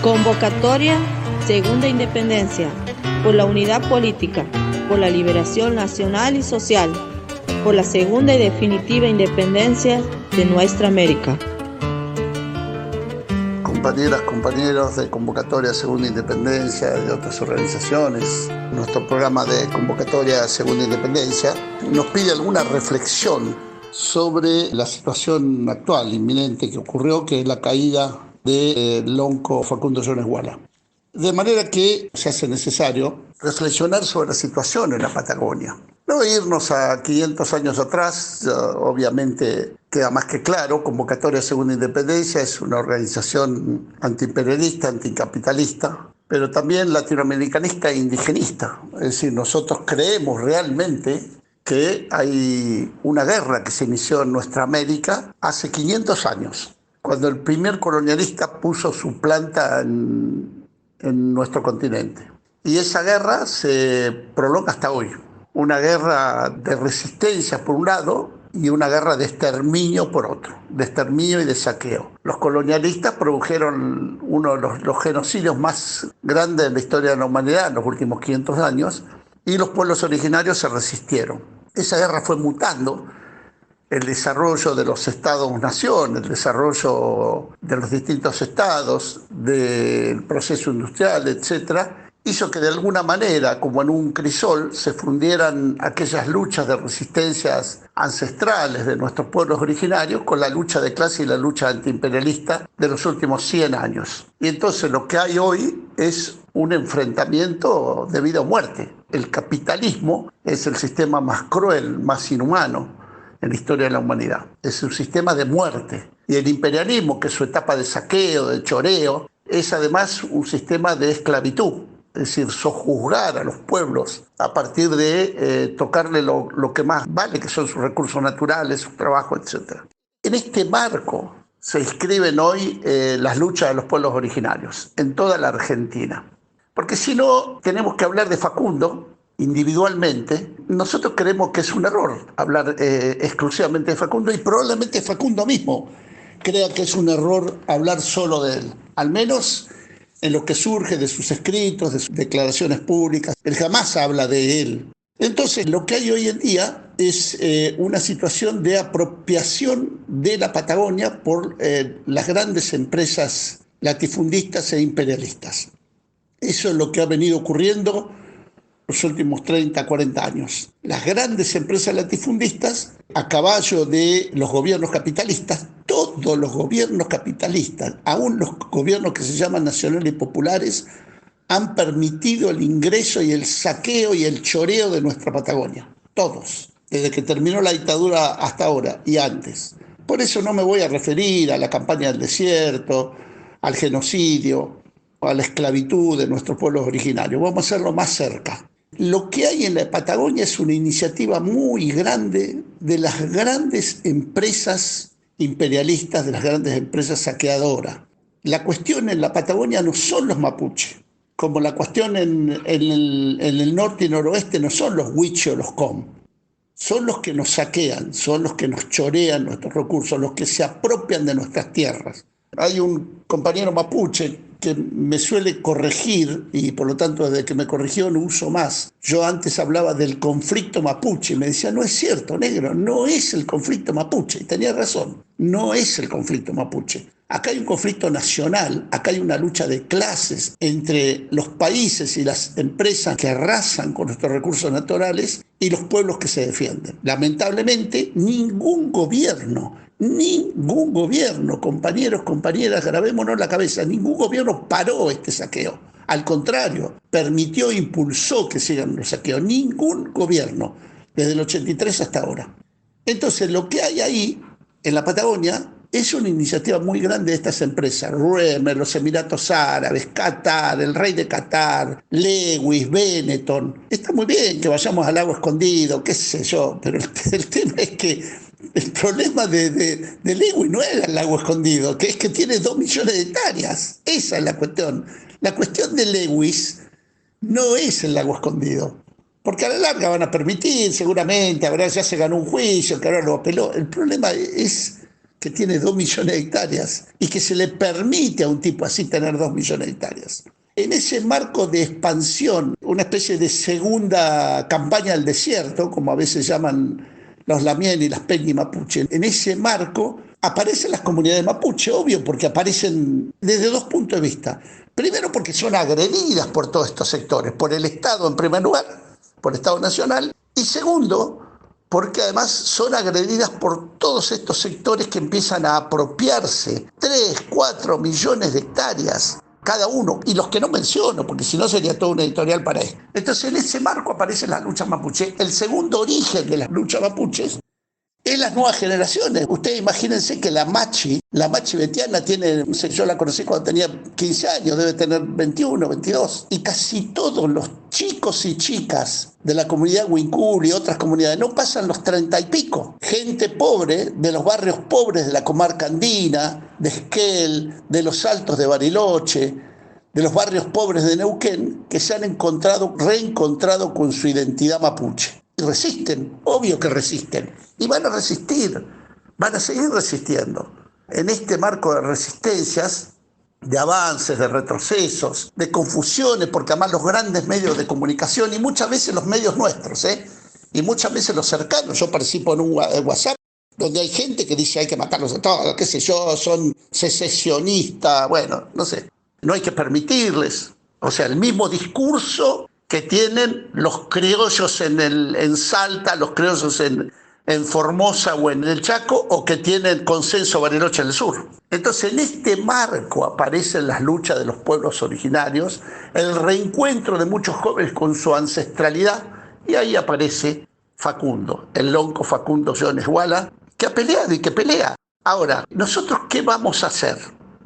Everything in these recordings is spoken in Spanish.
Convocatoria Segunda Independencia, por la unidad política, por la liberación nacional y social, por la segunda y definitiva independencia de nuestra América. Compañeras, compañeros de Convocatoria Segunda Independencia, de otras organizaciones, nuestro programa de Convocatoria Segunda Independencia nos pide alguna reflexión sobre la situación actual, inminente, que ocurrió, que es la caída del lonco Facundo Jones Walla. De manera que se hace necesario reflexionar sobre la situación en la Patagonia. No irnos a 500 años atrás, obviamente queda más que claro, Convocatoria Segunda Independencia es una organización antiimperialista, anticapitalista, pero también latinoamericanista e indigenista. Es decir, nosotros creemos realmente que hay una guerra que se inició en nuestra América hace 500 años, cuando el primer colonialista puso su planta en nuestro continente. Y esa guerra se prolonga hasta hoy. Una guerra de resistencia por un lado y una guerra de exterminio por otro, de exterminio y de saqueo. Los colonialistas produjeron uno de los genocidios más grandes de la historia de la humanidad en los últimos 500 años y los pueblos originarios se resistieron. Esa guerra fue mutando. El desarrollo de los estados-nación, el desarrollo de los distintos estados, del proceso industrial, etcétera, hizo que de alguna manera, como en un crisol, se fundieran aquellas luchas de resistencias ancestrales de nuestros pueblos originarios con la lucha de clase y la lucha antiimperialista de los últimos 100 años. Y entonces lo que hay hoy es un enfrentamiento de vida o muerte. El capitalismo es el sistema más cruel, más inhumano en la historia de la humanidad. Es un sistema de muerte. Y el imperialismo, que es su etapa de saqueo, de choreo, es además un sistema de esclavitud. Es decir, sojuzgar a los pueblos a partir de tocarle lo que más vale, que son sus recursos naturales, su trabajo, etc. En este marco se inscriben hoy las luchas de los pueblos originarios en toda la Argentina. Porque si no, tenemos que hablar de Facundo individualmente. Nosotros creemos que es un error hablar exclusivamente de Facundo, y probablemente Facundo mismo crea que es un error hablar solo de él, al menos en lo que surge de sus escritos, de sus declaraciones públicas. Él jamás habla de él. Entonces, lo que hay hoy en día es una situación de apropiación de la Patagonia por las grandes empresas latifundistas e imperialistas. Eso es lo que ha venido ocurriendo los últimos 30, 40 años. Las grandes empresas latifundistas, a caballo de los gobiernos capitalistas, todos los gobiernos capitalistas, aún los gobiernos que se llaman nacionales y populares, han permitido el ingreso y el saqueo y el choreo de nuestra Patagonia. Todos, desde que terminó la dictadura hasta ahora y antes. Por eso no me voy a referir a la campaña del desierto, al genocidio, a la esclavitud de nuestros pueblos originarios. Vamos a hacerlo más cerca. Lo que hay en la Patagonia es una iniciativa muy grande de las grandes empresas imperialistas, de las grandes empresas saqueadoras. La cuestión en la Patagonia no son los mapuches, como la cuestión en el norte y noroeste no son los huiche o los com. Son los que nos saquean, son los que nos chorean nuestros recursos, los que se apropian de nuestras tierras. Hay un compañero mapuche que me suele corregir, y por lo tanto desde que me corrigió no uso más. Yo antes hablaba del conflicto mapuche y me decía, no es cierto, negro, no es el conflicto mapuche. Y tenía razón, no es el conflicto mapuche. Acá hay un conflicto nacional, acá hay una lucha de clases entre los países y las empresas que arrasan con nuestros recursos naturales y los pueblos que se defienden. Lamentablemente, ningún gobierno, compañeros, compañeras, grabémonos la cabeza, ningún gobierno paró este saqueo. Al contrario, permitió, impulsó que sigan los saqueos. Ningún gobierno, desde el 83 hasta ahora. Entonces, lo que hay ahí, en la Patagonia, es una iniciativa muy grande de estas empresas. Ruemer, los Emiratos Árabes, Qatar, el rey de Qatar, Lewis, Benetton. Está muy bien que vayamos al lago escondido, qué sé yo, pero el tema es que el problema de Lewis no es el lago escondido, que es que tiene 2 millones de hectáreas. Esa es la cuestión. La cuestión de Lewis no es el lago escondido, porque a la larga van a permitir, seguramente, ahora ya se ganó un juicio, que ahora lo apeló. El problema es que tiene 2 millones de hectáreas y que se le permite a un tipo así tener 2 millones de hectáreas. En ese marco de expansión, una especie de segunda campaña del desierto, como a veces llaman los Lamien y las Peñi Mapuche, en ese marco aparecen las comunidades mapuche, obvio, porque aparecen desde 2 puntos de vista. Primero, porque son agredidas por todos estos sectores, por el Estado en primer lugar, por el Estado Nacional, y segundo, porque además son agredidas por todos estos sectores que empiezan a apropiarse 3, 4 millones de hectáreas cada uno, y los que no menciono, porque si no sería todo un editorial para él. Entonces, en ese marco aparecen las luchas mapuche. El segundo origen de las luchas mapuches es las nuevas generaciones. Ustedes imagínense que la Machi Betiana tiene, no sé, yo la conocí cuando tenía 15 años, debe tener 21, 22. Y casi todos los chicos y chicas de la comunidad Huincul y otras comunidades no pasan los 30 y pico. Gente pobre de los barrios pobres de la comarca andina, de Esquel, de los Altos de Bariloche, de los barrios pobres de Neuquén, que se han reencontrado con su identidad mapuche. Y resisten, obvio que resisten. Y van a resistir, van a seguir resistiendo. En este marco de resistencias, de avances, de retrocesos, de confusiones, porque además los grandes medios de comunicación, y muchas veces los medios nuestros, y muchas veces los cercanos, yo participo en un WhatsApp, donde hay gente que dice hay que matarlos a todos, qué sé yo, son secesionistas, bueno, no sé. No hay que permitirles, o sea, el mismo discurso que tienen los criollos en Salta, los criollos en Formosa o en el Chaco, o que tienen Consenso Bariloche en el sur. Entonces, en este marco aparecen las luchas de los pueblos originarios, el reencuentro de muchos jóvenes con su ancestralidad, y ahí aparece Facundo, el lonco Facundo Jones Wala, que ha peleado y que pelea. Ahora, ¿nosotros qué vamos a hacer?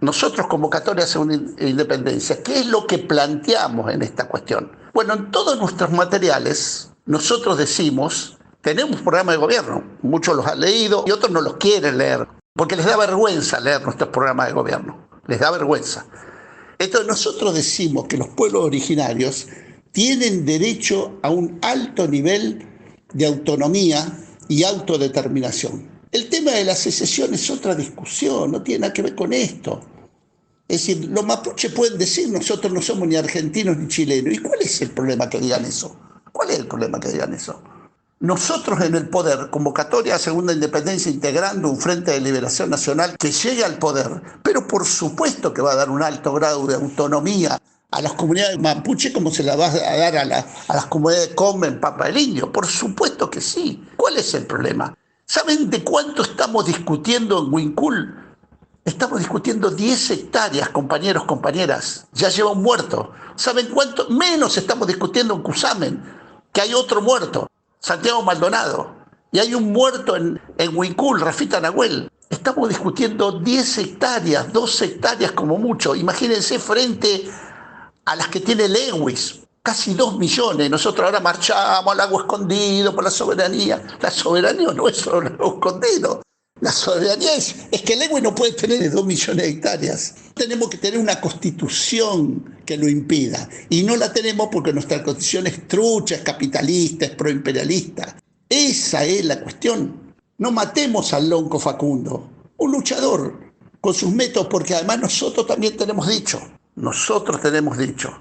Nosotros, Convocatoria Segunda Independencia, ¿qué es lo que planteamos en esta cuestión? Bueno, en todos nuestros materiales, nosotros decimos, tenemos un programa de gobierno, muchos los han leído y otros no los quieren leer, porque les da vergüenza leer nuestros programas de gobierno, les da vergüenza. Entonces nosotros decimos que los pueblos originarios tienen derecho a un alto nivel de autonomía y autodeterminación. El tema de la secesión es otra discusión, no tiene nada que ver con esto. Es decir, los mapuches pueden decir nosotros no somos ni argentinos ni chilenos. ¿Y cuál es el problema que digan eso? ¿Cuál es el problema que digan eso? Nosotros en el poder, Convocatoria a Segunda Independencia, integrando un Frente de Liberación Nacional que llegue al poder, pero por supuesto que va a dar un alto grado de autonomía a las comunidades mapuche como se la va a dar a las comunidades de Come en Pampa del Indio. Por supuesto que sí. ¿Cuál es el problema? ¿Saben de cuánto estamos discutiendo en Huincul? Estamos discutiendo 10 hectáreas, compañeros, compañeras. Ya lleva un muerto. ¿Saben cuánto? Menos estamos discutiendo en Cusamen, que hay otro muerto, Santiago Maldonado. Y hay un muerto en Huincul, Rafita Nahuel. Estamos discutiendo 10 hectáreas, 12 hectáreas como mucho. Imagínense frente a las que tiene Lewis. Casi 2 millones. Nosotros ahora marchamos al Lago Escondido por la soberanía. La soberanía no es sobre el Lago Escondido. La soberanía es que Lewis no puede tener 2 millones de hectáreas. Tenemos que tener una constitución que lo impida. Y no la tenemos porque nuestra constitución es trucha, es capitalista, es proimperialista. Esa es la cuestión. No matemos al lonco Facundo, un luchador con sus métodos, porque además nosotros también tenemos dicho,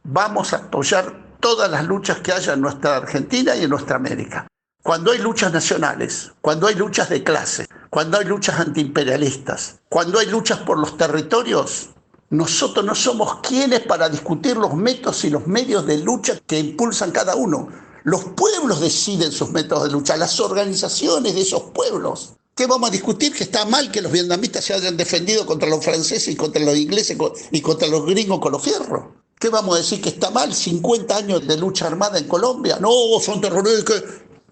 vamos a apoyar todas las luchas que haya en nuestra Argentina y en nuestra América. Cuando hay luchas nacionales, cuando hay luchas de clase, cuando hay luchas antiimperialistas, cuando hay luchas por los territorios, nosotros no somos quienes para discutir los métodos y los medios de lucha que impulsan cada uno. Los pueblos deciden sus métodos de lucha, las organizaciones de esos pueblos. ¿Qué vamos a discutir? Que está mal que los vietnamitas se hayan defendido contra los franceses y contra los ingleses y contra los gringos con los fierros. ¿Qué vamos a decir? Que está mal 50 años de lucha armada en Colombia. No, son terroristas.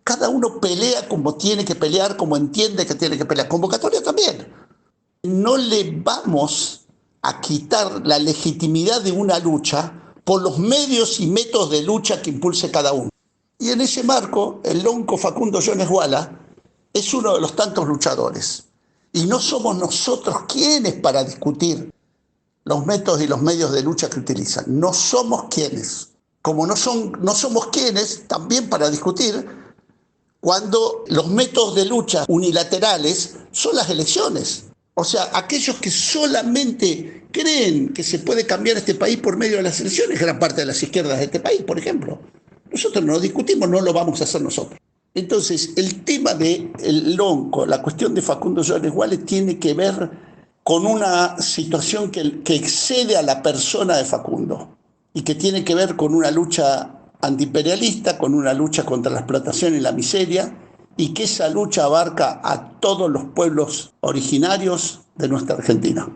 Cada uno pelea como tiene que pelear, como entiende que tiene que pelear. Convocatoria también. No le vamos a quitar la legitimidad de una lucha por los medios y métodos de lucha que impulse cada uno. Y en ese marco, el lonco Facundo Jones Wala es uno de los tantos luchadores. Y no somos nosotros quienes para discutir los métodos y los medios de lucha que utilizan. No somos quienes. Como no somos quienes también para discutir cuando los métodos de lucha unilaterales son las elecciones. O sea, aquellos que solamente creen que se puede cambiar este país por medio de las elecciones, gran parte de las izquierdas de este país, por ejemplo. Nosotros no discutimos, no lo vamos a hacer nosotros. Entonces, el tema del lonco, la cuestión de Facundo Jones Wales tiene que ver con una situación que excede a la persona de Facundo y que tiene que ver con una lucha antiimperialista, con una lucha contra la explotación y la miseria, y que esa lucha abarca a todos los pueblos originarios de nuestra Argentina.